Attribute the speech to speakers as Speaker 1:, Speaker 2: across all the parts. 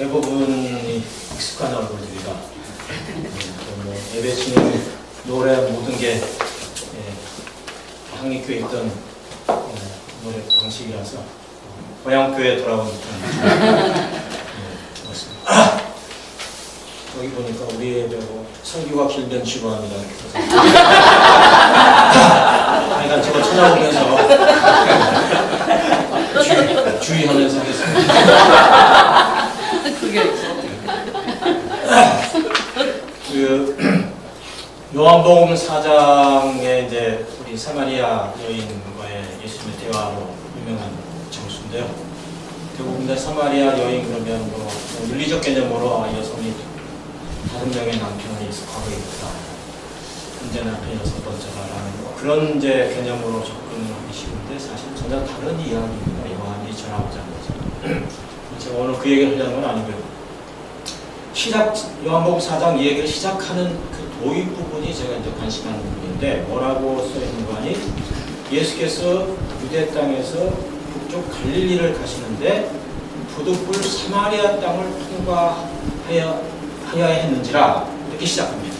Speaker 1: 대부분이 익숙한 얼굴들이라 뭐 예배 치는 노래 모든 게 항립교에 있던 노래 방식이라서 고향교회 돌아온 듯한 맞습니다. 여기 보니까 우리 예배고 설교가 길면 지루합니다. 그러니까 저거 찾아보면서 주의하면서 하겠습니다.
Speaker 2: 그게 있어.
Speaker 1: 요한복음 4장에 이제 우리 사마리아 여인과의 예수님의 대화로 유명한 장수인데요. 결국 근데 사마리아 여인 그러면 뭐 윤리적 개념으로 여성이 다른 명의 남편이 있어 과거에 있다. 현재 남편이 여섯 번째라는 뭐 그런 이제 개념으로 접근을 하기 쉬운데 사실 전혀 다른 이야기입니다. 요한이 전하고자 하는 거죠. 제가 오늘 그 얘기를 하려는 건 아니고요. 요한복음 4장 이 얘기를 시작하는 그 도입 부분이 제가 이제 관심 가는 부분인데 뭐라고 써 있는 거 아니? 예수께서 유대 땅에서 북쪽 갈릴리를 가시는데 부득불 사마리아 땅을 통과하여야 했는지라 이렇게 시작합니다.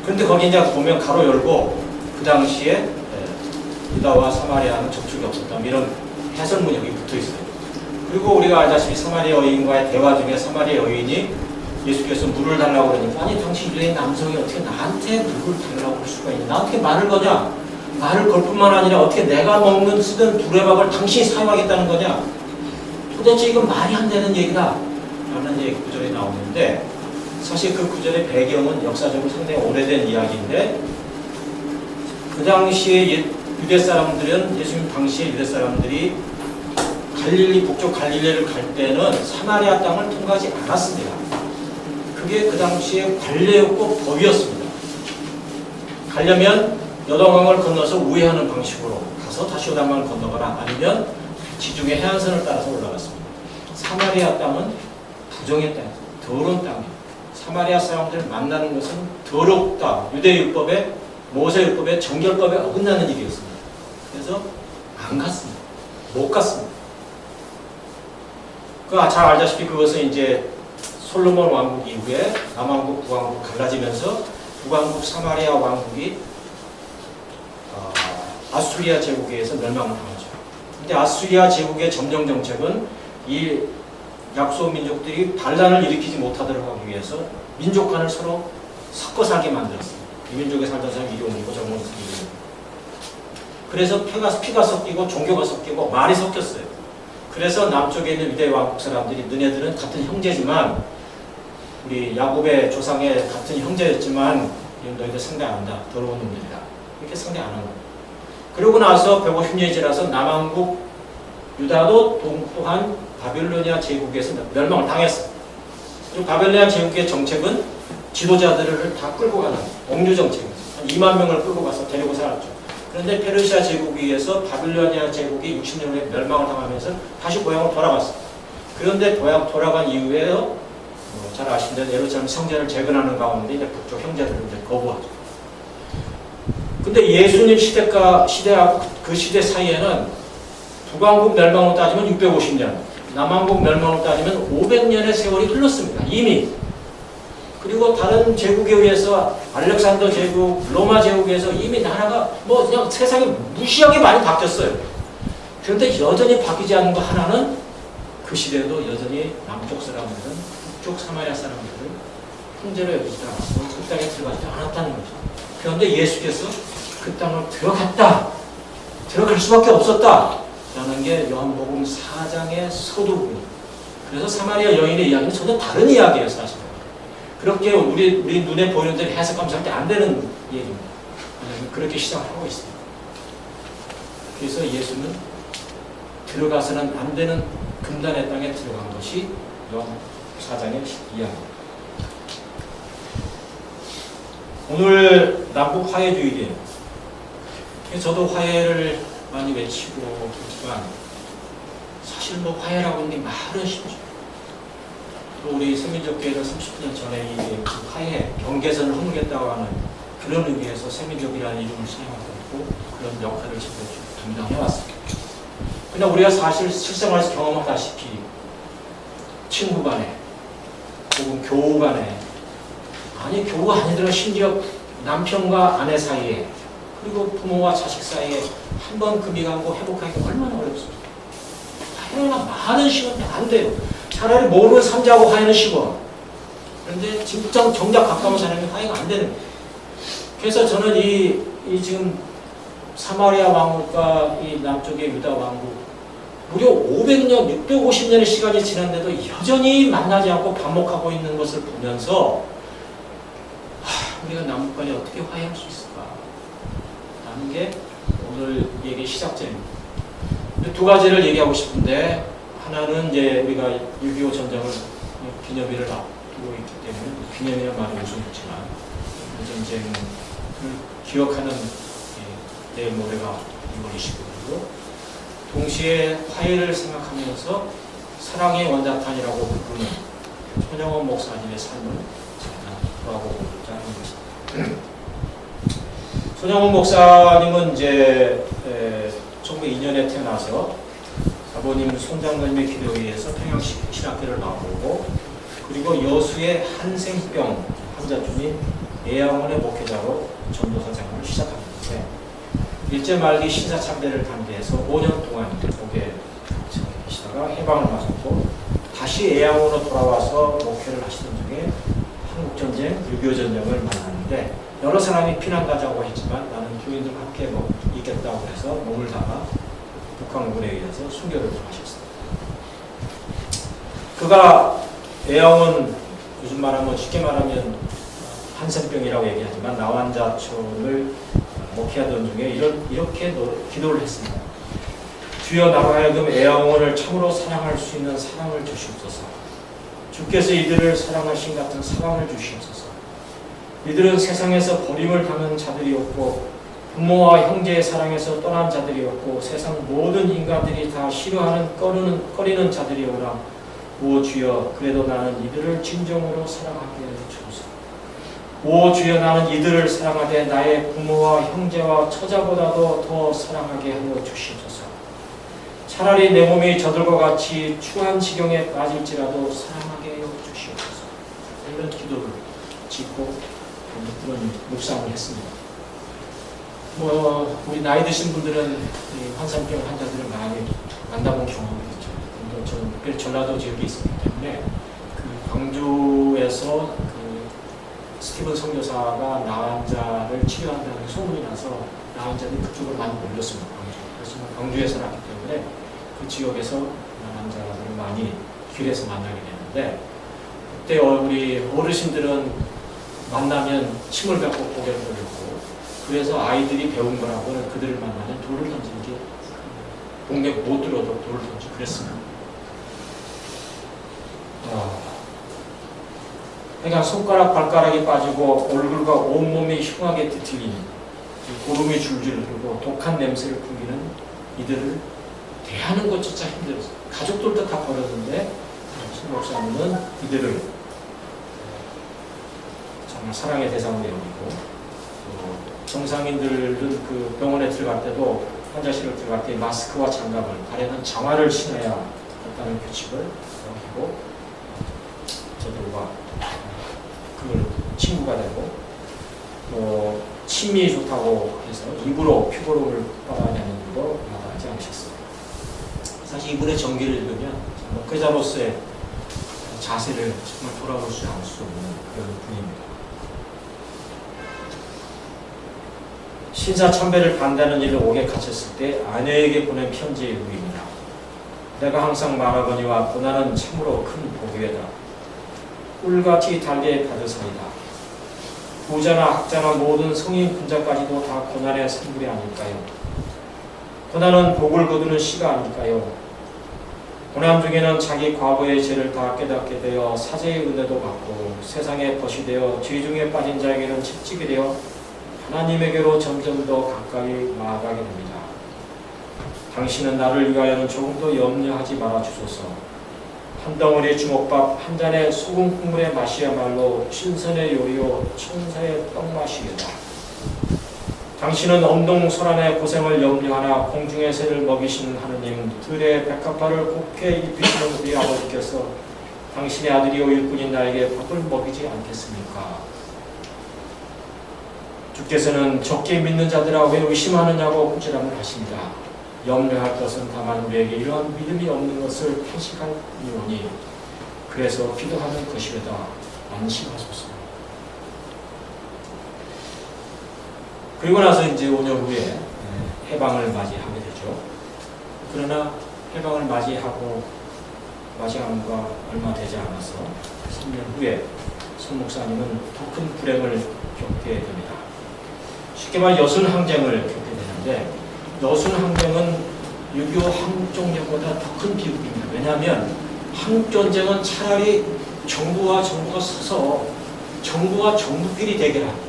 Speaker 1: 그런데 거기 이제 보면 가로 열고 그 당시에 유다와 사마리아는 접촉이 없었다 이런 해설문이 여기 붙어 있어요. 그리고 우리가 알다시피 사마리아 여인과의 대화 중에 사마리아 여인이 예수께서 물을 달라고 그러니까 아니 당신 유대인 남성이 어떻게 나한테 물을 달라고 할 수가 있냐? 나 어떻게 말을 거냐? 말을 걸 뿐만 아니라 어떻게 내가 먹는 쓰던 두레박을 당신이 사용하겠다는 거냐? 도대체 이건 말이 안 되는 얘기다 라는 얘기 구절이 나오는데 사실 그 구절의 배경은 역사적으로 상당히 오래된 이야기인데 그 당시에 유대 사람들은 예수님 당시에 유대 사람들이 갈릴리 북쪽 갈릴리를 갈 때는 사마리아 땅을 통과하지 않았습니다. 그게 그 당시에 관례였고 법이었습니다. 가려면 요단강을 건너서 우회하는 방식으로 가서 다시 요단강을 건너거나 아니면 지중해 해안선을 따라서 올라갔습니다. 사마리아 땅은 부정의 땅, 더러운 땅입니다. 사마리아 사람들을 만나는 것은 더럽다. 유대율법에 모세율법에 정결법에 어긋나는 일이었습니다. 그래서 안 갔습니다. 못 갔습니다. 잘 알다시피 그것은 이제 솔로몬 왕국 이후에 남왕국, 북왕국 갈라지면서 북왕국 사마리아 왕국이 아수리아 제국에 의해서 멸망을 당하죠. 근데 아수리아 제국의 점령 정책은 이 약소 민족들이 반란을 일으키지 못하도록 하기 위해서 민족 간을 서로 섞어 살게 만들었습니다. 이 민족에 살던 사람이 이리 옮기고 저리 옮기고. 그래서 피가 섞이고 종교가 섞이고 말이 섞였어요. 그래서 남쪽에 있는 유대 왕국 사람들이 너네들은 같은 형제지만 우리 야곱의 조상의 같은 형제였지만 너희들 상대 안 한다. 더러운 놈들이다. 이렇게 상대 안 한 거예요. 그러고 나서 150년이 지나서 남왕국 유다도 또한 바빌로니아 제국에서 멸망을 당했어요. 그리고 바빌로니아 제국의 정책은 지도자들을 다 끌고 가는 옥류 정책입니다. 한 2만 명을 끌고 가서 데리고 살았죠. 그런데 페르시아 제국에 의해서 바빌로니아 제국이 60년 후에 멸망을 당하면서 다시 고향으로 돌아갔어요. 그런데 고향 돌아간 이후에 잘 아시는 대로 예루살렘 성전을 재건하는 가운데 이제 북쪽 형제들을 이제 거부하죠. 근데 예수님 시대와 그 시대 사이에는 북왕국 멸망으로 따지면 650년, 남왕국 멸망으로 따지면 500년의 세월이 흘렀습니다. 이미. 그리고 다른 제국에 의해서 알렉산더 제국, 로마 제국에 의해서 이미 나라가 그냥 세상이 무시하게 많이 바뀌었어요. 그런데 여전히 바뀌지 않은 거 하나는 그 시대에도 여전히 남쪽 사람들은 북쪽 사마리아 사람들을 형제로 여기지 않았고 그 땅에 들어가지 않았다는 거죠. 그런데 예수께서 그 땅을 들어갈 수밖에 없었다 라는 게 요한복음 4장의 서두입니다. 그래서 사마리아 여인의 이야기는 전혀 다른 이야기예요. 사실 그렇게 우리 눈에 보이는 대로 해석하면 절대 안 되는 얘기입니다. 그렇게 시작을 하고 있습니다. 그래서 예수는 들어가서는 안 되는 금단의 땅에 들어간 것이 요한 4장의 이야기입니다. 오늘 남북 화해주의예요. 저도 화해를 많이 외치고 있지만 사실 화해라고 하는 게 말은 쉽죠. 또 우리 세민족교회는 30년 전에 이 화해, 경계선을 허물겠다고 하는 그런 의미에서 세민족이라는 이름을 사용하고 있고 그런 역할을 지금 담당해왔습니다. 그냥 우리가 사실 실생활에서 경험하다시피 친구 간에 혹은 교우 간에, 아니 교우가 아니더라 심지어 남편과 아내 사이에 그리고 부모와 자식 사이에 한번 금이 가고 회복하기가 얼마나 어렵습니까? 화해가 많은 시간도 안 돼요. 차라리 모르는 삼자하고 화해는 쉬워. 그런데 진짜 정작 가까운 사람이 화해가 안 되는 거예요. 그래서 저는 이 지금 사마리아 왕국과 이 남쪽의 유다 왕국 무려 500년, 650년의 시간이 지났는데도 여전히 만나지 않고 반목하고 있는 것을 보면서 우리가 남북 간에 어떻게 화해할 수 있을까? 라는 게 오늘 얘기의 시작점입니다. 두 가지를 얘기하고 싶은데, 하나는 이제 우리가 6.25 전쟁을 기념일을 앞두고 있기 때문에 기념이라는 말이 우스웠지만 전쟁을 기억하는 내일 모레가 6월 29일이고, 동시에 화해를 생각하면서 사랑의 원자탄이라고 부르는 손영원 목사님의 삶을 돌아보고자 하는 것입니다. 손영원 목사님은 이제 1902년에 태어나서 아버님 손장로님의 기도에 의해서 평양신학교를 나오고, 그리고 여수의 한생병 환자 중인 예양원의 목회자로 전도사 생활을 시작합니다. 일제 말기 신사참배를 단계해서 5년 동안 목에 계시다가 해방을 맞았고, 다시 예양원으로 돌아와서 목회를 하시던 중에 한국전쟁, 6.25 전쟁을 만났는데, 여러 사람이 피난 가자고 했지만 나는 교인들과 함께 있겠다고 해서 머물다가 북한군에 의해서 순교를 하셨습니다. 그가 예양원, 요즘 말하면 쉽게 말하면 한센병이라고 얘기하지만 나환자촌을 목회하던 중에 이렇게 기도를 했습니다. 주여 나로 하여금 애양원을 참으로 사랑할 수 있는 사랑을 주시옵소서. 주께서 이들을 사랑하신 같은 사랑을 주시옵소서. 이들은 세상에서 버림을 당한 자들이었고 부모와 형제의 사랑에서 떠난 자들이었고 세상 모든 인간들이 다 싫어하는 꺼리는 자들이오라. 오 주여, 그래도 나는 이들을 진정으로 사랑하게 해주소서. 오 주여, 나는 이들을 사랑하되 나의 부모와 형제와 처자보다도 더 사랑하게 하여 주시옵소서. 차라리 내 몸이 저들과 같이 추한 지경에 빠질지라도 사랑하게 하여 주시옵소서. 이런 기도를 짓고 그런 묵상을 했습니다. 우리 나이 드신 분들은 이 환상병 환자들을 많이 만나본 경험이 있죠. 저는 특별히 전라도 지역에 있었기 때문에 그 광주에서 스티븐 선교사가 나환자를 치료한다는 소문이 나서 나환자들이 그쪽으로 많이 몰렸습니다. 그래서 광주에 살았기 때문에 그 지역에서 나환자들을 많이 길에서 만나게 되는데, 그때 우리 어르신들은 만나면 침을 뱉고 고개를 돌렸고, 그래서 아이들이 배운 거라고는 그들을 만나면 돌을 던지는 게 동네 못 들어도 돌을 던지고 그랬습니다. 그러니까 손가락 발가락이 빠지고 얼굴과 온몸이 흉하게 뒤틀린 고름이 줄줄 흐르고 독한 냄새를 풍기는 이들을 대하는 것조차 힘들었어요. 가족들도 다 버렸는데 신 목사님은 이들을 정말 사랑의 대상으로 여기고, 정상인들은 그 병원에 들어갈 때도 환자실을 들어갈 때 마스크와 장갑을, 발에는 장화를 신어야 한다는 규칙을 어기고 저들과 그 친구가 되고, 침이 좋다고 해서 입으로 피고름을 빨아내는 일도 마다하지 않으셨어요. 사실 이분의 전기를 읽으면 목회자로서의 자세를 정말 돌아볼 수 않을 수 없는 그런 분입니다. 신사참배를 반대하는 일을 옥에 갇혔을 때 아내에게 보낸 편지의 의미입니다. 내가 항상 말하거니와 고난은 참으로 큰 복이다. 꿀같이 달게 받으사이다. 부자나 학자나 모든 성인 군자까지도 다 고난의 산물이 아닐까요? 고난은 복을 거두는 씨가 아닐까요? 고난 중에는 자기 과거의 죄를 다 깨닫게 되어 사죄의 은혜도 받고, 세상에 벗이 되어 죄 중에 빠진 자에게는 채찍이 되어 하나님에게로 점점 더 가까이 나아가게 됩니다. 당신은 나를 위하여는 조금도 염려하지 말아 주소서. 한 덩어리 주먹밥 한 잔의 소금 국물의 맛이야말로 신선의 요리요 천사의 떡맛이다. 당신은 엄동설안의 고생을 염려하나 공중의 새를 먹이시는 하느님, 들의 백합화를 곱게 입히시는 우리 아버지께서 당신의 아들이요 일꾼인 나에게 밥을 먹이지 않겠습니까? 주께서는 적게 믿는 자들아 왜 의심하느냐고 꾸지람을 하십니다. 염려할 것은 다만 우리에게 이러한 믿음이 없는 것을 탄식하니오니 그래서 기도하는 것이로다. 안심하소서. 그리고 나서 이제 5년 후에 해방을 맞이하게 되죠. 그러나 해방을 맞이한 거 얼마 되지 않아서 3년 후에 손 목사님은 더 큰 불행을 겪게 됩니다. 쉽게 말해 여순항쟁을 겪게 되는데 여순항쟁은 6.25 한국전쟁보다 더 큰 비극입니다. 왜냐하면 한국전쟁은 차라리 정부가 서서 정부와 정부끼리 대결하고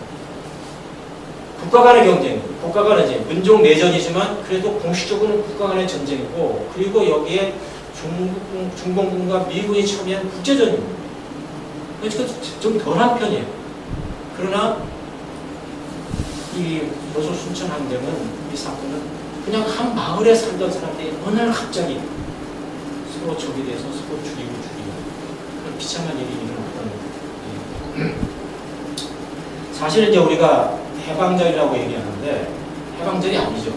Speaker 1: 국가 간의 경쟁, 국가 간의 전쟁, 민족 내전이지만 그래도 공식적으로는 국가 간의 전쟁이고 그리고 여기에 중공군과 미군이 참여한 국제전입니다. 그러니까 좀 덜한 편이에요. 그러나 이 여수 순천 항쟁은 이 사건은 그냥 한 마을에 살던 사람들이 어느 날 갑자기 서로 적이 돼서 서로 죽이고 그런 비참한 일이 일어났던 사실 이제 우리가 해방전이라고 얘기하는데 해방전이 아니죠.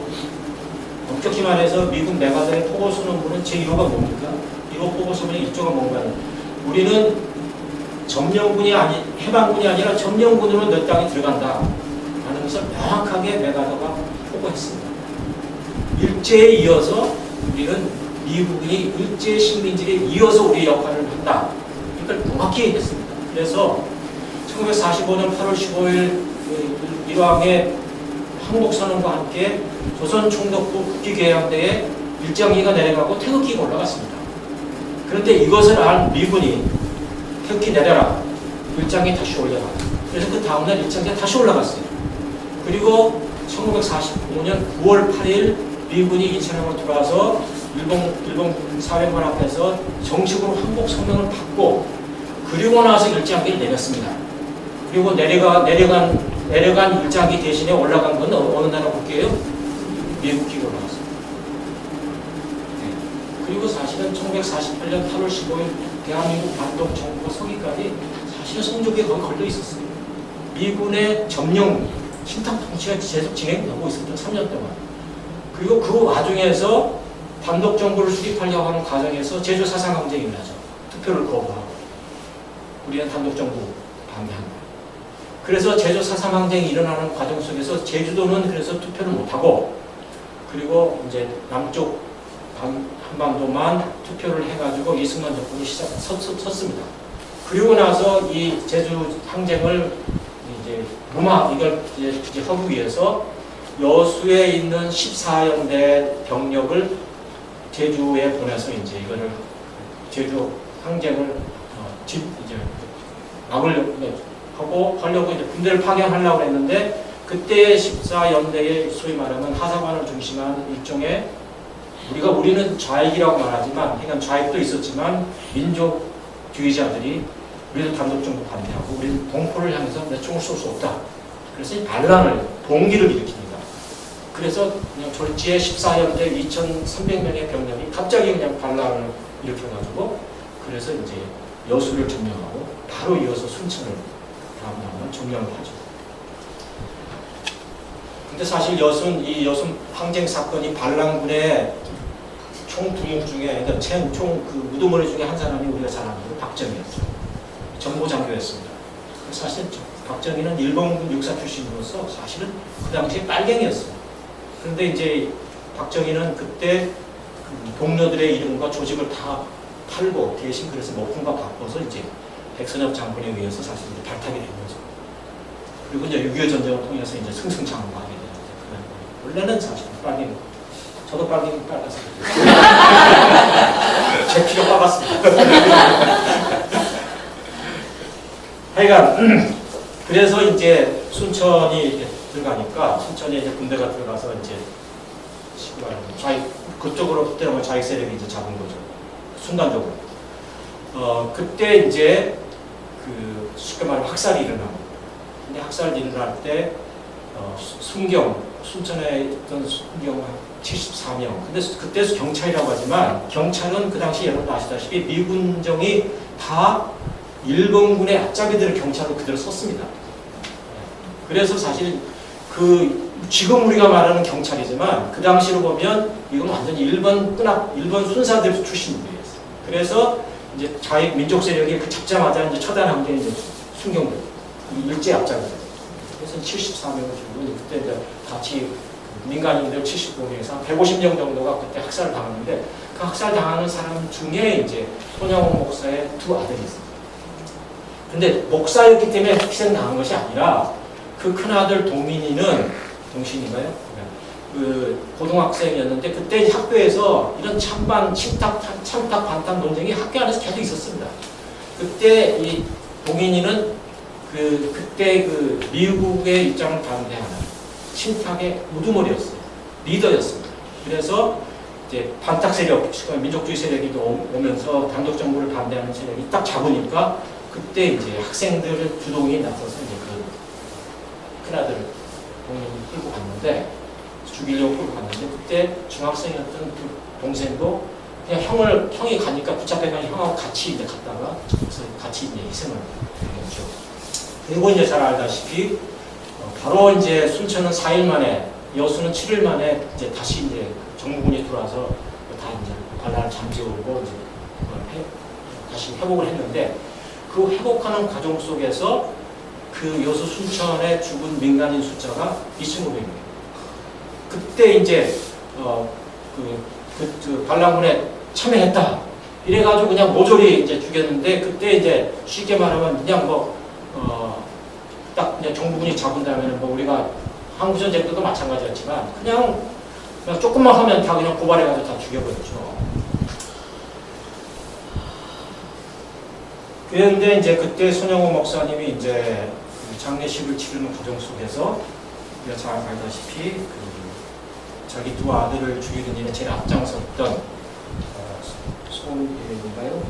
Speaker 1: 엄격히 말해서 미국 메가더의 포고선언문은 제1호가 뭡니까? 1호 포고선언의 1조가 뭔가는 우리는 해방군이 아니라 점령군으로 너 땅에 들어간다 하는 것을 명확하게 메가더가 포고했습니다. 일제에 이어서 우리는 미국이 일제 식민지에 이어서 우리의 역할을 한다. 이걸 명확히 했습니다. 그래서 1945년 8월 15일 일왕의 항복선언과 함께 조선총독부 국기개양대에 일장기가 내려가고 태극기가 올라갔습니다. 그런데 이것을 안 미군이 태극기 내려라. 일장기 다시 올려라. 그래서 그 다음날 일장기가 다시 올라갔어요. 그리고 1945년 9월 8일 미군이 인천항으로 들어와서 일본 사령관 앞에서 정식으로 항복성명을 받고 그리고 나서 일장기를 내렸습니다. 그리고 내려간 일장기 대신에 올라간 건 어느 나라 국기예요? 미국 국기가 올라갔습니다. 네. 그리고 사실은 1948년 8월 15일 대한민국 단독 정부가 서기까지 사실은 성적이 거의 걸려 있었어요. 미군의 점령, 신탁 통치가 계속 진행되고 있었던 3년 동안. 그리고 그 와중에서 단독 정부를 수립하려고 하는 과정에서 제주 사상항쟁이 일어나죠. 투표를 거부하고. 우리는 단독 정부 반대한다. 그래서 제주 4.3 항쟁이 일어나는 과정 속에서 제주도는 그래서 투표를 못하고 그리고 이제 남쪽 한반도만 투표를 해가지고 이승만 정권이 섰습니다. 그리고 나서 이 제주 항쟁을 이제 이걸 이제 하기 위해서 여수에 있는 14연대 병력을 제주에 보내서 이제 이거를 제주 항쟁을 이제 하려고 이제 군대를 파견하려고 했는데 그때 14연대의 소위 말하면 하사관을 중심한 일종의 우리는 좌익이라고 말하지만 그러니까 좌익도 있었지만 민족주의자들이 우리도 단독정부 반대하고 우리는 동포를 향해서 내 총을 쏠 수 없다. 그래서 이 반란을 동기를 일으킵니다. 그래서 그냥 졸지에 14연대 2,300명의 병력이 갑자기 그냥 반란을 일으켜가지고 그래서 이제 여수를 점령하고 바로 이어서 순천을 다음 날은 점령을 하죠. 근데 사실 이 여순 항쟁 사건이 반란군의 총 두목 중에 그러니까 총 그 우두머리 중에 한 사람이 우리가 잘 아는 박정희였죠. 정보장교였습니다. 사실 박정희는 일본군 육사 출신으로서 사실은 그 당시에 빨갱이였어요. 그런데 이제 박정희는 그때 그 동료들의 이름과 조직을 다 팔고 대신 그래서 목숨과 바꿔서 이제 백선엽 장군에 의해서 사실 이제 발탁이 된 거죠. 그리고 이제 6.25 전쟁을 통해서 이제 승승장구하게 되는데 원래는 사실 빨갱이, 저도 빨갱이 빨랐습니다. 제 피가 빨았습니다. 하여간 그래서 이제 순천이 이렇게 들어가니까 순천에 이제 군대가 들어가서 이제 그쪽으로 들어가면 좌익 세력이 이제 잡은 거죠. 순간적으로. 그때 이제 그 쉽게 말하면 학살이 일어나고. 근데 학살이 일어날 때 순천에 있던 순경 74명. 근데 그때 경찰이라고 하지만 경찰은 그 당시 여러분 아시다시피 미군정이 다 일본군의 앞잡이들을 경찰로 그대로 썼습니다. 그래서 사실 지금 우리가 말하는 경찰이지만 그 당시로 보면 이건 완전히 일본 순사들 출신들이었어요. 그래서 이제 자익 민족 세력이 그 잡자마자 이제 처단한 게 이제 순경들, 일제 앞잡이들. 그래서 74명을 죽이고 그때 이제 같이 민간인들 79명에서 150명 정도가 그때 학살을 당했는데 그 학살 당하는 사람 중에 이제 손영호 목사의 두 아들이 있습니다. 근데 목사였기 때문에 희생당한 것이 아니라 그 큰아들 동신인가요? 그 고등학생이었는데 그때 학교에서 이런 침탁 반탁 논쟁이 학교 안에서 계속 있었습니다. 그때 이 동인이는 그때 미국의 입장을 반대하는 침탁의 우두머리였어요. 리더였습니다. 그래서 이제 반탁 세력, 민족주의 세력이 오면서 단독 정부를 반대하는 세력이 딱 잡으니까 그때 이제 학생들을 주동이 나서서 이제 그 큰아들 동인이 끌고 갔는데 죽이려고 끌고 갔는데 그때 중학생이었던 그 동생도 그냥 형이 가니까 붙잡혀가지고 형하고 같이 이제 갔다가 같이 이제 희생을 했죠. 그리고 이제 잘 알다시피 바로 이제 순천은 4일 만에, 여수는 7일 만에 이제 다시 이제 정부군이 들어와서 다 이제 반란을 잠재우고 이제 다시 회복을 했는데 그 회복하는 과정 속에서 그 여수 순천에 죽은 민간인 숫자가 2,500명. 그때 이제 반란군에 참여했다. 이래가지고 그냥 모조리 이제 죽였는데 그때 이제 쉽게 말하면 그냥 딱 그냥 정부군이 잡은다면 우리가 한국전쟁 때도 마찬가지였지만 그냥 조금만 하면 다 그냥 고발해가지고 다 죽여버렸죠. 그런데 이제 그때 손영호 목사님이 이제 장례식을 치르는 과정 속에서 우리가 잘 알다시피 자기 두 아들을 죽이는 일에 제일 앞장섰던 손인가요?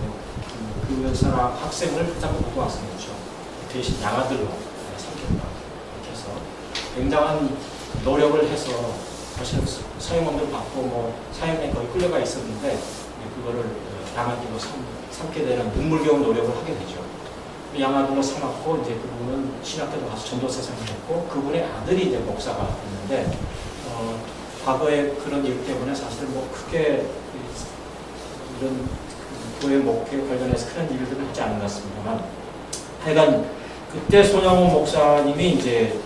Speaker 1: 그 사람 학생을 그다음 고등학생이죠. 대신 양아들로 삼켰다. 이렇게 해서 굉장한 노력을 해서 사실 사형원을 받고 사형에 거의 끌려가 있었는데 그거를 양아들로 삼게 되는 눈물겨운 노력을 하게 되죠. 양아들로 삼았고 이제 그분은 신학교도 가서 전도사상을 했고 그분의 아들이 이제 목사가 됐는데 과거에 그런 일 때문에 사실 크게 이런 교회 목회 관련해서 큰 일들은 하지 않은 것 같습니다만 하여간 그때 손영호 목사님이 이제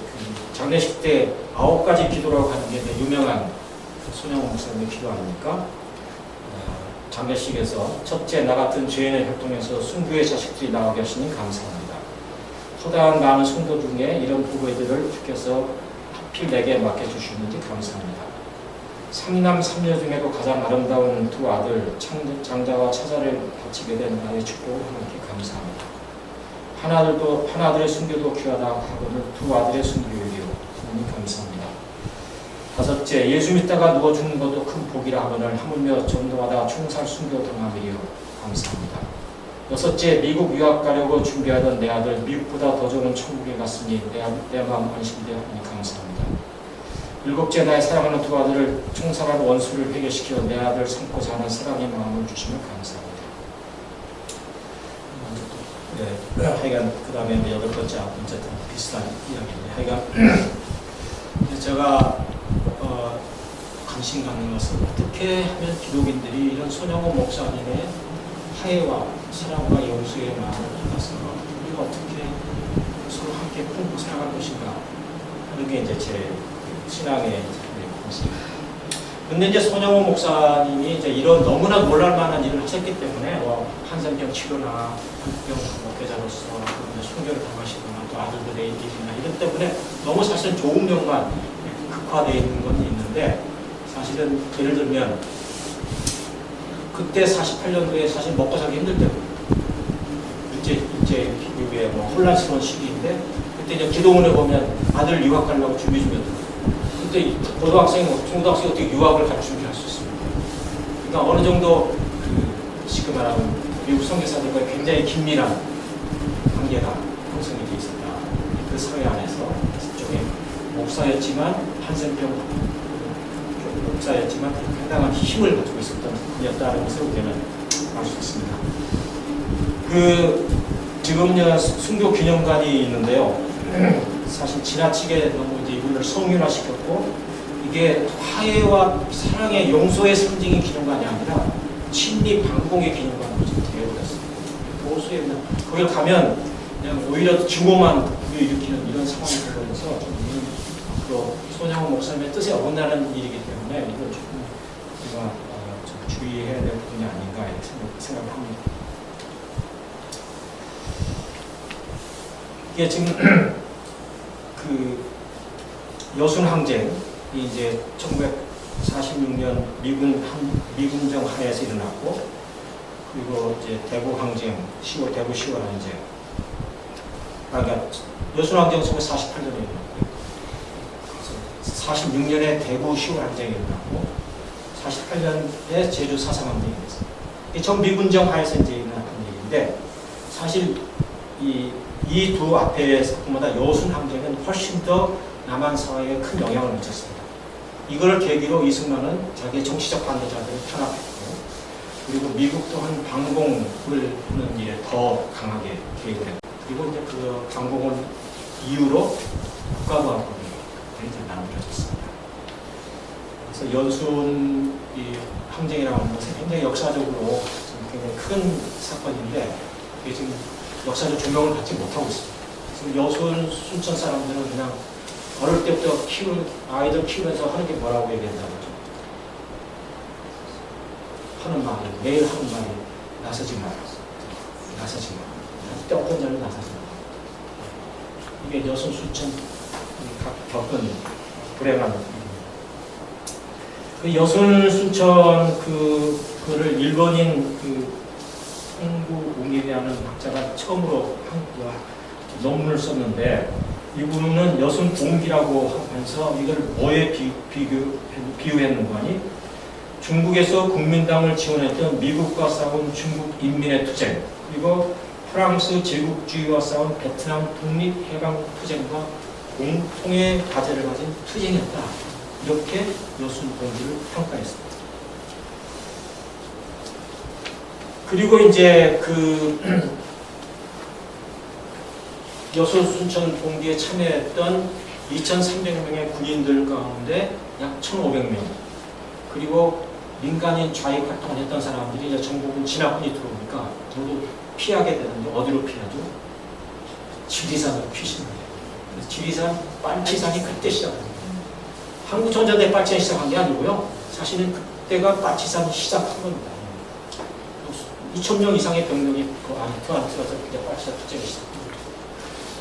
Speaker 1: 장례식 때 9가지 기도라고 하는 게 유명한 손영호 목사님의 기도 아닙니까? 장례식에서 첫째, 나 같은 죄인의 혈통에서 순교의 자식들이 나오게 하시니 감사합니다. 허다한 많은 성도 중에 이런 후배들을 주께서 하필 내게 맡겨주시는지 감사합니다. 삼남 삼녀 중에도 가장 아름다운 두 아들 장자와 차자를 바치게 된 나의 축복을 하나님께 감사합니다. 하나들의 순교도 귀하다 하거늘 두 아들의 순교이요 하나님 감사합니다. 다섯째, 예수 믿다가 누워 죽는 것도 큰 복이라 하거늘 하물며 전도하다 총살 순교 당함이요 감사합니다. 여섯째, 미국 유학 가려고 준비하던 내 아들 미국보다 더 좋은 천국에 갔으니 내 마음 안심되어 하니 감사합니다. 일곱째, 나의 사랑하는 두 아들을 총살한 원수를 회개시켜 내 아들 삼고자 하는 사랑의 마음을 주시면 감사합니다. 하여간 그 다음에 여덟 번째, 아홉 번째 비슷한 이야기인데 하여간 제가 관심 갖는 것은 어떻게 하면 기독인들이 이런 손영호 목사님의 화해와 사랑과 용서의 마음을 받아서 우리가 어떻게 서로 함께 품고 살아갈 것인가 하는 게 이제 제 신앙의 관심입니다. 근데 이제 손영호 목사님이 이제 이런 너무나 놀랄만한 일을 하셨기 때문에 한센병 치료나 한병 목회자로서 순교를 당하시거나 또 아들들의 일이나 이런 때문에 너무 사실 좋은 면만 극화되어 있는 건 있는데 사실은 예를 들면 그때 48년도에 사실 먹고 살기 힘들 때거든요. 일제 미국의 혼란스러운 시기인데 그때 이제 기도문에 보면 아들 유학 가려고 준비 중이었거든요. 그때 고등학생, 중고등학생이 어떻게 유학을 갈 준비할 수 있습니까? 그러니까 어느 정도 지금 말하는 미국 선교사들과 굉장히 긴밀한 관계가 형성이 되어 있었다. 그 사회 안에서 일종의 목사였지만 한센병 목사였지만 상당한 힘을 가지고 있었던 분이었다는 것을 우리는 알 수 있습니다. 지금 순교 기념관이 있는데요. 사실 지나치게 너무 이제 이분을 성윤화시켰고, 이게 화해와 사랑의 용서의 상징인 기념관이 아니라 친리 반공의 기념관으로 지금 되어버렸습니다. 보수에 그냥 거기를 가면 그냥 오히려 증오만 일으키는 이런 상황이 되어버려서 앞으로 손양호 목사님의 뜻에 어긋나는 일이기 때문에 이걸 조금 우리가 좀 주의해야 될 부분이 아닌가 이렇게 생각합니다. 이게 지금 여순 항쟁이 이제 1946년 미군정 하에서 일어났고, 그리고 이제 대구 항쟁, 대구 10월 항쟁. 그러니까 여순 항쟁은 1948년에 일어났고요. 46년에 대구 10월 항쟁이 일어났고, 48년에 제주 4.3 항쟁이 있었어요. 이게 전 미군정 하에서 이제 일어났던 얘기인데, 사실 이 두 앞의 사건보다 여순 항쟁은 훨씬 더 남한 사회에 큰 영향을 미쳤습니다. 이걸 계기로 이승만은 자기의 정치적 반대자들을 탄압했고, 그리고 미국 또한 반공을 하는 일에 더 강하게 개입을 했고, 그리고 이제 그 반공을 이유로 국가보안법이 이제 만들어졌습니다. 그래서 여순 항쟁이라고 하는 것은 굉장히 역사적으로 굉장히 큰 사건인데, 이게 지금 역사적 조명을 받지 못하고 있습니다. 지금 여순 순천 사람들은 그냥 어릴 때부터 아이들 키우면서 하는 게 뭐라고 얘기한다고 하는 말이, 매일 하는 말이 나서지 마라. 나서지 마라. 어떤 자를 나서지 마라. 이게 여순 순천 겪은 불행한 여순 순천 그를 일본인 홍구웅이라는 학자가 처음으로 논문을 썼는데, 이분은 여순 봉기라고 하면서 이걸 뭐에 비유했는가 하니, 중국에서 국민당을 지원했던 미국과 싸운 중국 인민의 투쟁, 그리고 프랑스 제국주의와 싸운 베트남 독립해방 투쟁과 공통의 과제를 가진 투쟁이었다. 이렇게 여순 봉기를 평가했습니다. 그리고 이제 여순 순천 봉기에 참여했던 2,300명의 군인들 가운데 약 1,500명, 그리고 민간인 좌익 활동을 했던 사람들이 이제 전국은 진화군이 들어오니까 모두 피하게 되는데, 어디로 피하죠? 지리산으로 피시는 거예요. 그래서 지리산 빨치산이 그때 시작합니다. 한국전자대 빨치산이 시작한 게 아니고요. 사실은 그때가 빨치산이 시작한 겁니다. 2,000명 이상의 병력이 그 안에 들어와서 그때 빨치산 투쟁이 시작합니다.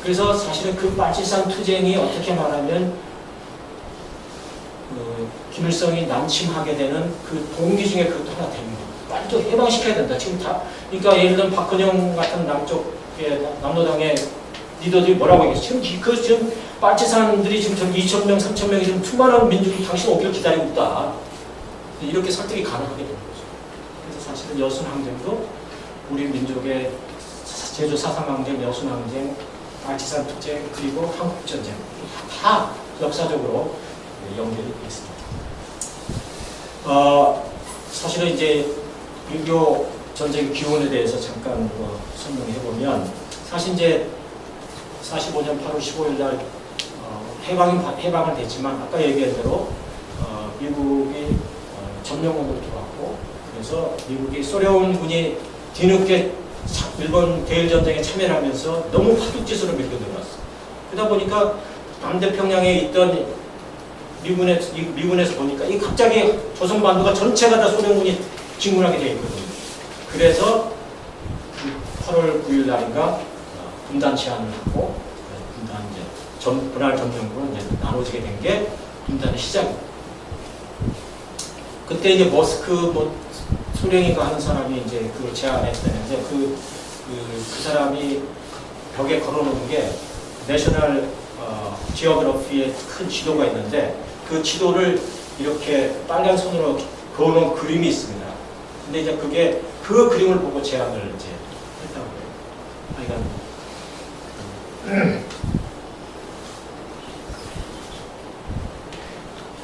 Speaker 1: 그래서 사실은 그 빨치산 투쟁이 어떻게 말하면 김일성이 남침하게 되는 그 동기 중에 그것도 하나 됩니다. 빨리 좀 해방시켜야 된다. 지금 그러니까 예를 들면 박근영 같은 남쪽의 남로당의 리더들이 뭐라고 얘기했어요? 지금 빨치산들이 지금 저기 2,000명, 3,000명이 지금 수많은 민중이 당신 오기를 기다리고 있다. 이렇게 설득이 가능하게 되는 거죠. 그래서 사실은 여순 항쟁도 우리 민족의 제주 4.3 항쟁, 여순 항쟁, 빨치산 투쟁, 그리고 한국전쟁 다 역사적으로 연결이 있습니다. 사실은 이제 6.25 전쟁 기원에 대해서 잠깐 설명해 보면, 사실 이제 45년 8월 15일 날 해방은 됐지만, 아까 얘기한 대로 미국이 점령군으로 들어왔고, 그래서 미국이 소련군이 뒤늦게 일본 대일전쟁에 참여를 하면서 너무 화둑짓으로 밀고 들어왔어. 그러다 보니까 남태평양에 있던 미군에서 보니까 이 갑자기 조선반도가 전체가 다 소련군이 진군하게 되어 있거든요. 그래서 8월 9일 날인가 분단 제안을 하고, 분할 점령으로 이제 나눠지게 된 게 분단의 시작입니다. 그때 이제 머스크 소련인가 하는 사람이 이제 그걸 제안했다는데, 그 사람이 벽에 걸어놓은 게 내셔널 지오그래피의 큰 지도가 있는데, 그 지도를 이렇게 빨간 손으로 그어놓은 그림이 있습니다. 근데 이제 그게 그 그림을 보고 제안을 이제 했다고 해요.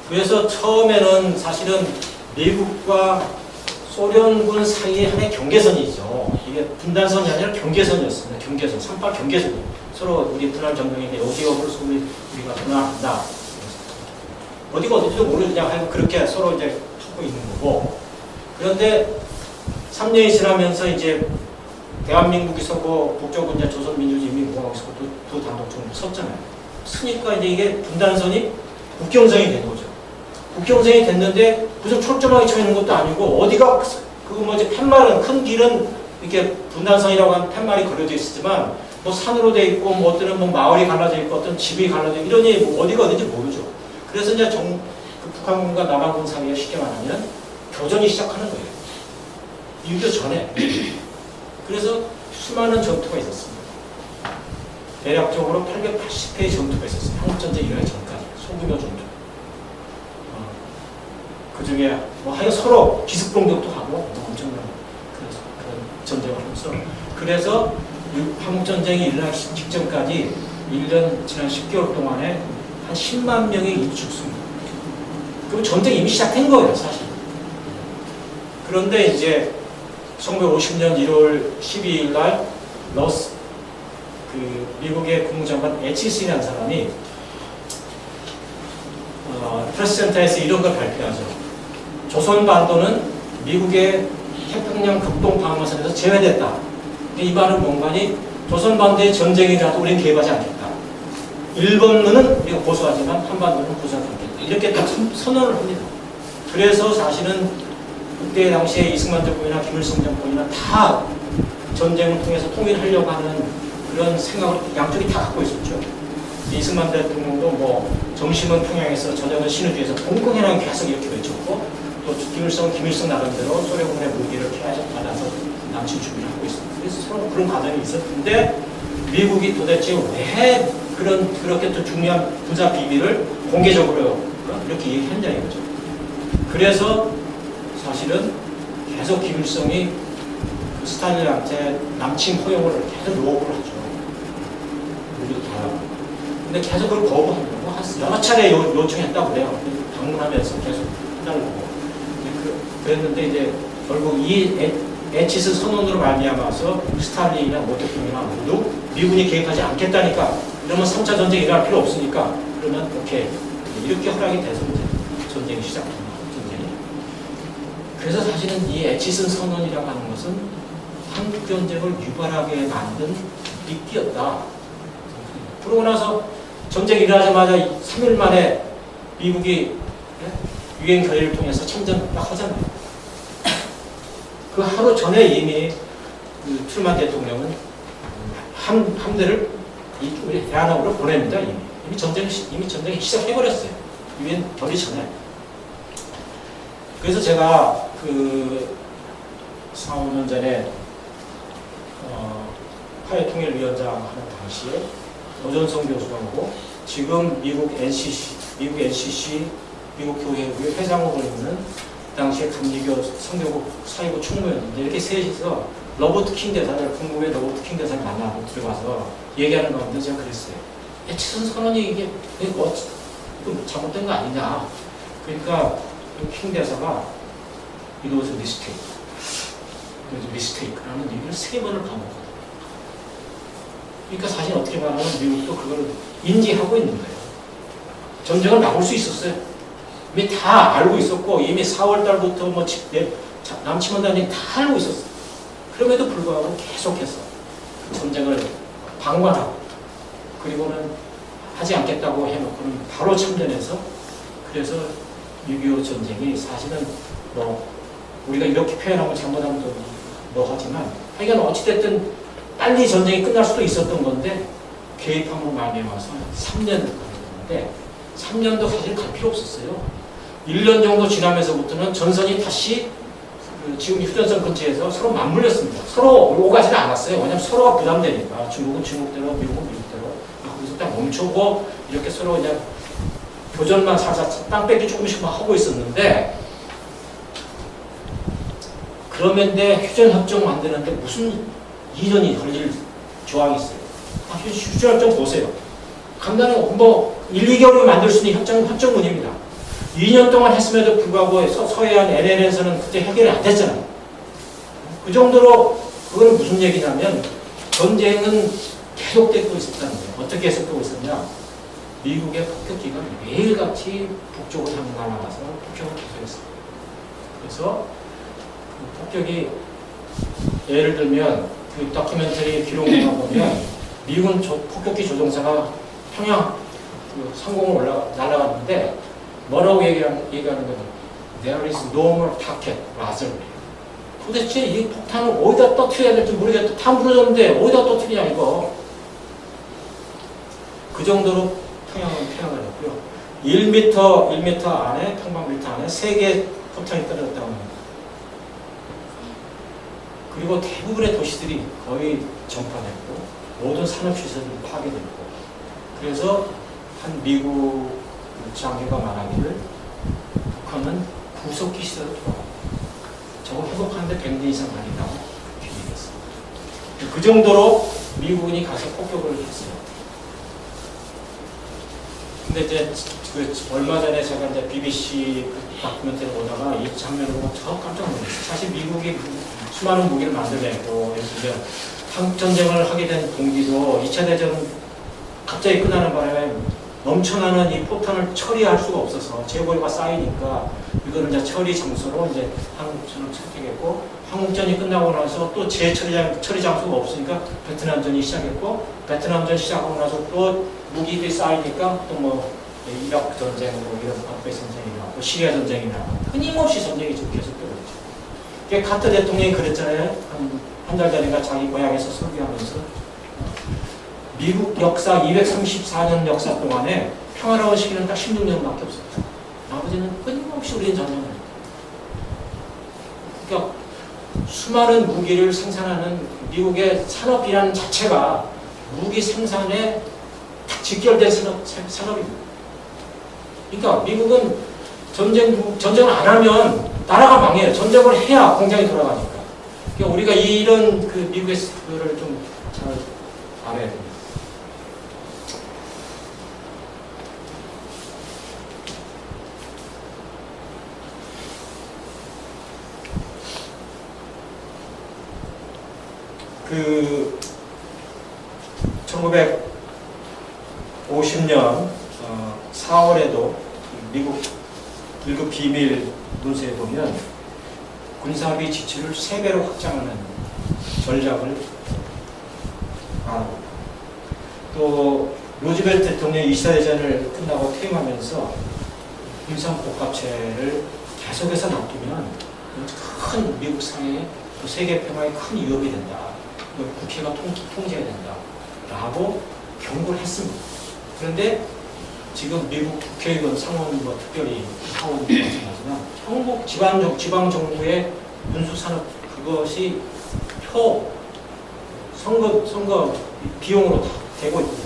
Speaker 1: 그래서 처음에는 사실은 미국과 소련군 사이에 하나의 경계선이죠. 이게 분단선이 아니라 경계선이었습니다. 경계선, 38 경계선이. 서로 우리 분할 정경에게 여지역으로서 우리가 분할한다. 어디가 어딘지도 모르고 그냥 하고 그렇게 서로 이제 하고 있는 거고. 그런데 3년이 지나면서 이제 대한민국이 서고 북쪽은 이제 조선민주주의인민공화국이 서고 두 단독정부 섰잖아요. 서니까 이제 이게 분단선이 국경선이 된 거죠. 국경선이 됐는데 무슨 철조망이 쳐 있는 것도 아니고 어디가 그 뭐지 팻말은 큰 길은 이렇게 분단선이라고 하는 팻말이 걸려져 있었지만 뭐 산으로 돼 있고 뭐 어떤 뭐 마을이 갈라져 있고 어떤 집이 갈라져 있고 이러니 뭐 어디가 어딘지 모르죠. 그래서 이제 그 북한군과 남한군 사이에 쉽게 말하면 교전이 시작하는 거예요. 6.25 전에. 그래서 수많은 전투가 있었습니다. 대략적으로 880회의 전투가 있었어요. 한국전쟁 일어나기 전까지. 소규모 전투. 그 중에 뭐 하여 서로 기습공격도 하고 엄청난 그런 전쟁을 하면서 그래서 한국전쟁이 일어나기 직전까지 1년 지난 10개월 동안에 한 10만 명이 이미 죽습니다. 그럼 전쟁이 이미 시작된 거예요, 사실. 그런데 이제 1950년 1월 12일 날 미국의 국무장관 에치슨이라는 사람이 프레스센터에서 이런 걸 발표하죠. 조선반도는 미국의 태평양 극동 방어선에서 제외됐다. 이 말은 뭔가니 조선반도의 전쟁이라도 우리는 개입하지 않겠다. 일본은 우리가 고수하지만 한반도는 고수하지 않겠다. 이렇게 딱 선언을 합니다. 그래서 사실은 그때 당시에 이승만 정권이나 김일성 정권이나 다 전쟁을 통해서 통일하려고 하는 그런 생각을 양쪽이 다 갖고 있었죠. 이승만 대통령도 뭐 점심은 평양에서 저녁은 신의주에서 공공연하게 계속 이렇게 외쳤고 또 김일성 나름대로 소련군의 무기를 계속 받아서 남친 준비를 하고 있습니다. 그래서 서로 그런 과정이 있었는데 미국이 도대체 왜 그렇게 또 중요한 군사 비밀을 공개적으로 이렇게 얘기했냐 이거죠. 그래서 사실은 계속 김일성이 그 스탈린한테 남친 허용을 계속 요구를 하죠. 우리도 다. 근데 계속 그걸 거부한다고 여러 차례 요청했다고 그래요. 방문하면서 계속 해달라고. 그랬는데 이제 결국 이 에치스 선언으로 말미암아서 스탈린이나 모 대통령이나 모두 미군이 개입하지 않겠다니까 이러면 3차 전쟁이 일어날 필요 없으니까 그러면 오케이 이렇게 허락이 돼서 이제 전쟁이 시작됩니다. 전쟁이. 그래서 사실은 이 에치슨 선언이라고 하는 것은 한국 전쟁을 유발하게 만든 미끼였다. 그러고 나서 전쟁이 일어나자마자 3일 만에 미국이 유엔 결의를 통해서 참전 딱 하잖아요. 그 하루 전에 이미 그 트루만 대통령은 함대를 우리 대한항으로 보냅니다. 이미 전쟁이 시작해버렸어요. 유엔 결의 전에. 그래서 제가 그 4, 5년 전에 화해통일위원장 하는 당시에 노전성 교수하고 지금 미국 NCC, 미국 교회의 회장으로 있는 당시에 감리교 선교국 사회부 총무였는데 이렇게 셋이서 로버트 킹 대사를 궁금해 로버트 킹 대사를 만나고 들어가서 얘기하는 가운데 제가 그랬어요. 에치슨 선언이 이게 뭐 잘못된 거 아니냐. 그러니까 킹 대사가 it was a mistake. it was a mistake라는 얘기를 3번을 반복하더라고요. 그러니까 사실 어떻게 말하면 미국도 그걸 인지하고 있는 거예요. 전쟁은 나올 수 있었어요. 이미 다 알고 있었고 이미 4월 달부터 뭐 남침원단이 다 알고 있었어요. 그럼에도 불구하고 계속해서 전쟁을 방관하고 그리고는 하지 않겠다고 해놓고는 바로 참전해서 그래서 6.25 전쟁이 사실은 뭐 우리가 이렇게 표현하고 잘못하면 뭐 하지만 하여간 어찌됐든 빨리 전쟁이 끝날 수도 있었던 건데 개입함으로 말미암아서 3년을 걸렸는데 3년도 사실 갈 필요 없었어요. 1년 정도 지나면서부터는 전선이 다시 지금 휴전선 근처에서 서로 맞물렸습니다. 서로 오가지는 않았어요. 왜냐하면 서로가 부담되니까 중국은 중국대로, 미국은 미국대로 거기서 딱 멈추고 이렇게 서로 그냥 교전만 살살 땅 뺏기 조금씩만 하고 있었는데 그런데 휴전협정 만드는데 무슨 2년이 걸릴 조항이 있어요. 휴전협정 보세요. 간단히 뭐 1, 2개월이면 만들 수 있는 협정문입니다. 2년 동안 했음에도 불구하고 서해안 NLL에서는 그때 해결이 안 됐잖아요. 그 정도로 그거는 무슨 얘기냐면 전쟁은 계속되고 있었다는 거예요. 어떻게 계속되고 있었냐? 미국의 폭격기가 매일같이 북쪽을 향해 날아가서 폭격을 계속했어요. 그래서 그 폭격이 예를 들면 그 다큐멘터리 기록을 보면 미군 폭격기 조종사가 평양 그 상공을 날아갔는데 뭐라고 얘기하는 거냐? There is no more target, rather. 도대체 이 폭탄을 어디다 터뜨려야 될지 모르겠다. 다 무너졌는데 어디다 터뜨리냐 이거. 그 정도로 평양은 폐허가 됐고요. 1m 안에, 평방미터 안에 3개의 포탄이 떨어졌다고 합니다. 그리고 대부분의 도시들이 거의 전파됐고 모든 산업시설이 파괴됐고 그래서 한 미국 장교가 말하기를 북한은 구석기 시대로 돌아가고 저거 회복하는데 100년 이상 걸린다고 얘기했습니다. 그 정도로 미국이 가서 폭격을 했어요. 근데 이제 그 얼마 전에 제가 이제 BBC 다큐멘터리를 보다가 이 장면을 보고 저 깜짝 놀랐어요. 사실 미국이 수많은 무기를 만들어내고 이제 한국 전쟁을 하게 된 동기도 2차 대전은 갑자기 끝나는 바람에 넘쳐나는 이 포탄을 처리할 수가 없어서 재고가 쌓이니까 이거를 이제 처리 장소로 이제 한국전을 선택했고 한국전이 끝나고 나서 또 처리 장소가 없으니까 베트남전이 시작했고 베트남전 시작하고 나서 또 무기들이 쌓이니까 또 뭐 이라크 전쟁, 뭐 이런 아프리카 전쟁이나 또 시리아 전쟁이나 끊임없이 전쟁이 지금 계속되고 있죠. 카터 대통령이 그랬잖아요. 한 달 전인가 자기 고향에서 설교하면서 미국 역사 234년 역사 동안에 평화로운 시기는 딱 16년밖에 없었다. 나머지는 끊임없이 우리는 전쟁을 했다. 그러니까 수많은 무기를 생산하는 미국의 산업이라는 자체가 무기 생산에 딱 직결된 산업입니다. 그러니까 미국은 전쟁을 안 하면 나라가 망해요. 전쟁을 해야 공장이 돌아가니까. 그러니까 우리가 이런 그 미국의 그거를 좀 잘 알아야 됩니다. 그 1950년 4월에도 미국 1급 비밀 문서에 보면 군사비 지출을 3배로 확장하는 전략을 알아봅니다. 또 루즈벨트 대통령이 2차 대전을 끝나고 퇴임하면서 군산복합체를 계속해서 놔두면 큰 미국 상해에 또 세계 평화에 큰 위협이 된다. 국회가 통제해야 된다. 라고 경고를 했습니다. 그런데 지금 미국 국회의원 상원 뭐 특별히 하원도 마찬가지지만 한국 지방 정부의 군수산업 그것이 선거 비용으로 다 되고 있거든요.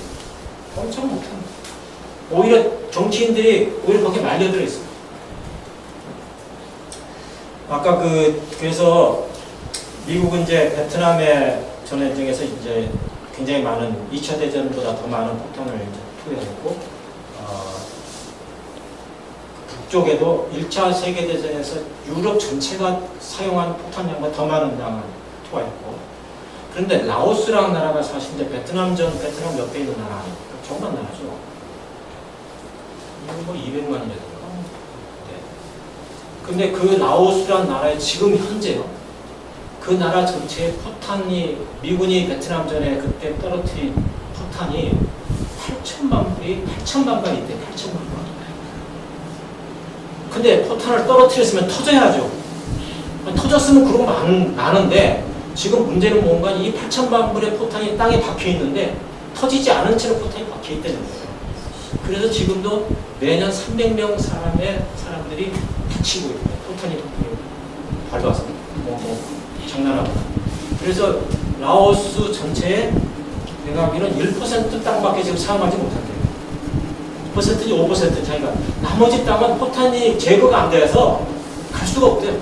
Speaker 1: 엄청 못합니다. 오히려 정치인들이 오히려 거기에 말려들어 있습니다. 아까 그래서 미국은 이제 베트남의 전쟁에서 이제 굉장히 많은 2차 대전보다 더 많은 폭탄을 이제 투여했고 북쪽에도 1차 세계대전에서 유럽 전체가 사용한 폭탄량보다 더 많은 양을 투하했고 그런데 라오스라는 나라가 사실 이제 베트남 옆에 있는 나라 아니에요. 조그만 나라죠. 뭐 200만이라든가. 네. 근데 그 라오스라는 나라의 지금 현재요. 그 나라 전체의 포탄이 미군이 베트남전에 그때 떨어뜨린 포탄이 8천만 발이 있대. 8천만 발. 근데 포탄을 떨어뜨렸으면 터져야죠. 터졌으면 그런 거 많은데 지금 문제는 뭔가 이 8천만 불의 포탄이 땅에 박혀 있는데 터지지 않은 채로 포탄이 박혀 있다는 거예요. 그래서 지금도 매년 300명 사람들이 다치고 있고 포탄이 밟아서 장난하고. 그래서 라오스 전체에 내가 알기로는 1% 땅밖에 지금 사용하지 못한대요. 1%지 5% 차이가. 나머지 땅은 포탄이 제거가 안 돼서 갈 수가 없대요.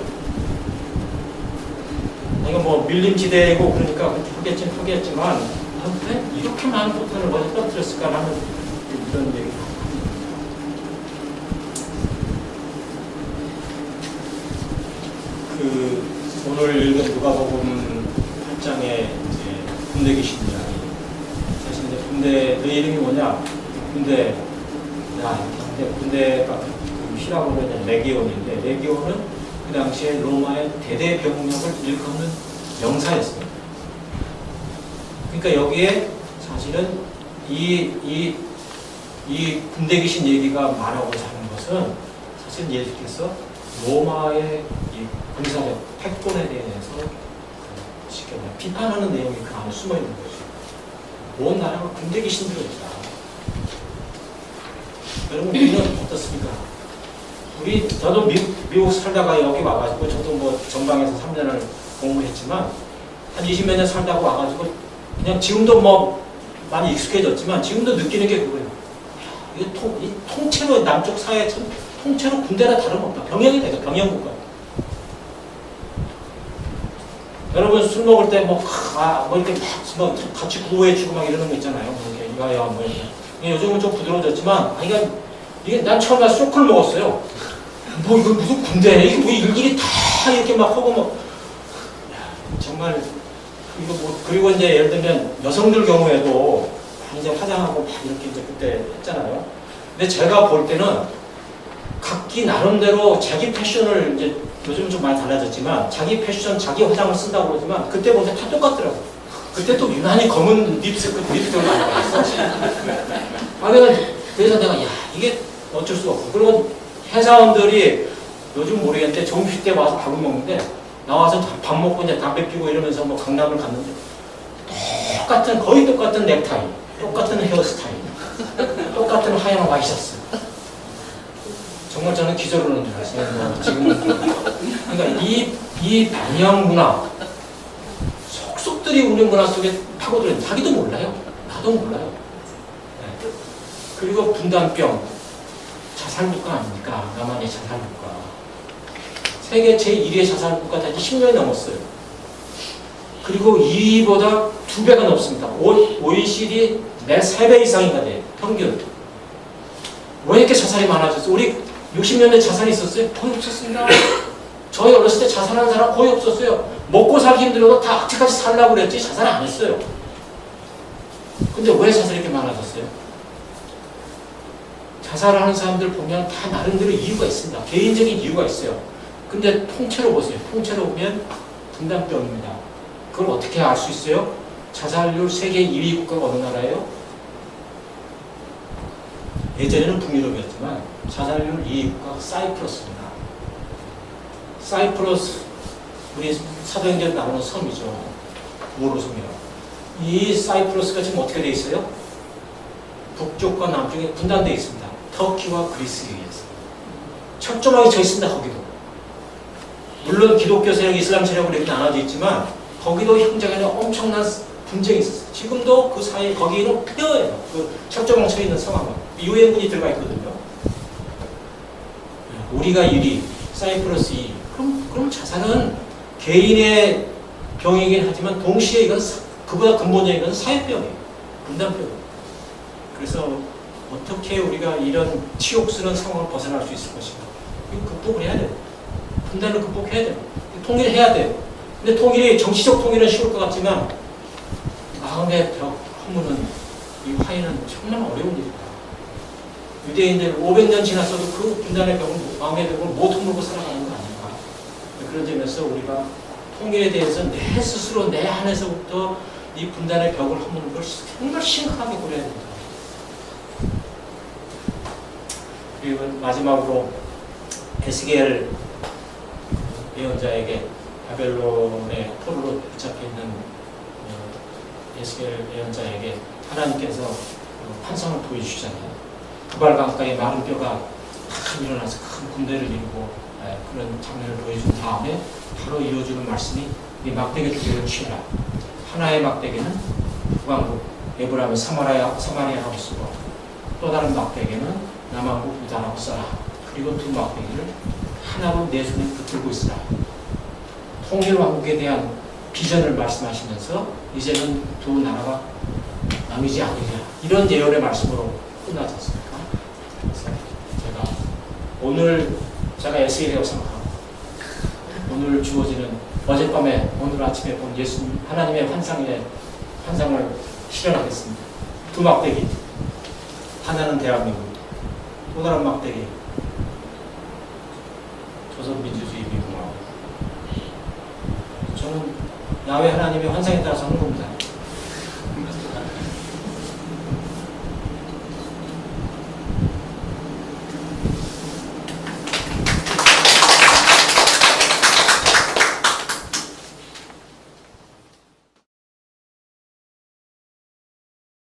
Speaker 1: 이거 뭐 밀림지대고 그러니까 그렇게 하겠지만 왜 이렇게 많은 포탄을 어디 떨어뜨렸을까라는 이런 얘기. 오늘 읽은 누가복음 장의 이제 군대 계신 이야기. 사실 이제 군대, 너 이름이 뭐냐? 군대, 야, 이렇게 군대가 히라고로 이제 레기온인데, 레기온은 그 당시에 로마의 대대 병력을 일컫는 명사였어요. 그러니까 여기에 사실은 이 군대 귀신 얘기가 말하고자 하는 것은 사실 예수께서 로마의 이 군사력, 패권에 대해서 쉽게 말해 비판하는 내용이 그 안에 숨어 있는 거죠. 온 나라가 군대 귀신들이 있다. 여러분 우리는 어떻습니까? 저도 미국 살다가 여기 와가지고 저도 뭐 전방에서 3년을 공부했지만 한 20몇 년 살다가 와가지고 그냥 지금도 뭐 많이 익숙해졌지만 지금도 느끼는 게 그거예요. 이 통째로 남쪽 사회 통째로 군대나 다름없다. 병영이 되죠. 병영국가. 여러분 술 먹을 때 뭐 이렇게 막 같이 구호해주고 막 이러는 거 있잖아요. 뭐 이렇게 이거야 뭐 이렇게. 요즘은 좀 부드러워졌지만 이게 난 처음에 소크를 먹었어요. 뭐 이거 무슨 군대? 이게 뭐 일일이 다 이렇게 막 하고 뭐 정말 이거 뭐 그리고 이제 예를 들면 여성들 경우에도 이제 화장하고 막 이렇게 이제 그때 했잖아요. 근데 제가 볼 때는 각기 나름대로 자기 패션을 이제 요즘은 좀 많이 달라졌지만 자기 패션, 자기 화장을 쓴다고 그러지만 그때 보니까 다 똑같더라고. 그때 또 유난히 검은 립스틱을 많이 발랐어. 그래서 내가 야 이게 어쩔 수가 없고 그리고 회사원들이 요즘 모르겠는데 점심때 와서 밥을 먹는데 나와서 밥 먹고 이제 담배 피고 이러면서 뭐 강남을 갔는데 거의 똑같은 넥타이, 똑같은 헤어스타일, 똑같은 하얀 와이셔츠. 정말 저는 기절을 하는 줄 알았어요. 지금은. 그러니까 이 방영 문화, 속속들이 우리 문화 속에 파고들어요. 자기도 몰라요. 나도 몰라요. 네. 그리고 분단병, 자살국가 아닙니까? 남한의 자살국가. 세계 제1위의 자살국가 다 10년이 넘었어요. 그리고 2위보다 2배가 넘습니다. OECD 내 3배 이상이가 돼요. 평균. 왜 이렇게 자살이 많아졌어요? 우리 60년대 자살이 있었어요? 거의 없었습니다. 저희 어렸을 때 자살한 사람 거의 없었어요. 먹고 살기 힘들어도 다 악취까지 살라고 그랬지 자살 안 했어요. 근데 왜 자살이 이렇게 많아졌어요? 자살하는 사람들 보면 다 나름대로 이유가 있습니다. 개인적인 이유가 있어요. 근데 통째로 보세요. 통째로 보면 분단병입니다. 그걸 어떻게 알 수 있어요? 자살률 세계 2위 국가가 어느 나라예요? 예전에는 북유럽이었지만 자살률 2위 국가가 사이프러스입니다. 사이프러스 우리 사도행전에 나오는 섬이죠. 우호로섬이라고. 이 사이프러스가 지금 어떻게 돼 있어요? 북쪽과 남쪽에 분단되어 있습니다. 터키와 그리스에 의해서. 철저하게 져 있습니다. 거기도. 물론 기독교 세력, 이슬람 세력으로 이렇게 나눠져 있지만 거기도 형제 간에 엄청난 분쟁이 있었어요. 지금도 그 사이 거기는 뼈예요. 그 철저 뭉쳐 있는 상황은 유엔군이 들어가 있거든요. 우리가 1위, 사이프러스 2위. 그럼 자살은 개인의 병이긴 하지만 동시에 이건 그보다 근본적인 건 사회병이에요. 분단병이에요. 그래서 어떻게 우리가 이런 치욕스러운 상황을 벗어날 수 있을 것인가? 이거 극복을 해야 돼요. 분단을 극복해야 돼요. 통일을 해야 돼요. 근데 통일이 정치적 통일은 쉬울 것 같지만 마음의 벽 허무는 이 화해는 정말 어려운 일이다. 유대인들 500년 지났어도 그 분단의 벽을 마음의 벽을 못 허물고 살아가는 거 아닌가. 그런 점에서 우리가 통일에 대해서 내 스스로 내 안에서부터 이 분단의 벽을 허무는 걸 정말 심각하게 고려해야 된다. 그리고 마지막으로 에스겔 예언자에게 바벨론의 포로로 붙잡혀 있는 에스겔 예언자에게 하나님께서 환상을 보여주시잖아요. 두발 강가에 마른 뼈가 탁 일어나서 큰 군대를 이루고 그런 장면을 보여준 다음에 바로 이어주는 말씀이 이 막대기 두 개를 취해라. 하나의 막대기는 북왕국 에브라임의 사마리아라고 쓰고 또 다른 막대기는 남왕국 유다라고 써라. 그리고 두 막대기를 하나로 내 손에 붙들고 있으라. 통일왕국에 대한 비전을 말씀하시면서 이제는 두 나라가 남이지 아니냐. 이런 예언의 말씀으로 끝나지 않습니까? 그래서 제가 오늘 제가 에세이라고 생각하고 오늘 주어지는 어젯밤에 오늘 아침에 본 예수님 하나님의 환상을 실현하겠습니다. 두 막대기. 하나는 대한민국, 또 다른 막대기 조선민주주의 미국화국. 저는 야훼 하나님의 환상에 따라서 하는 겁니다.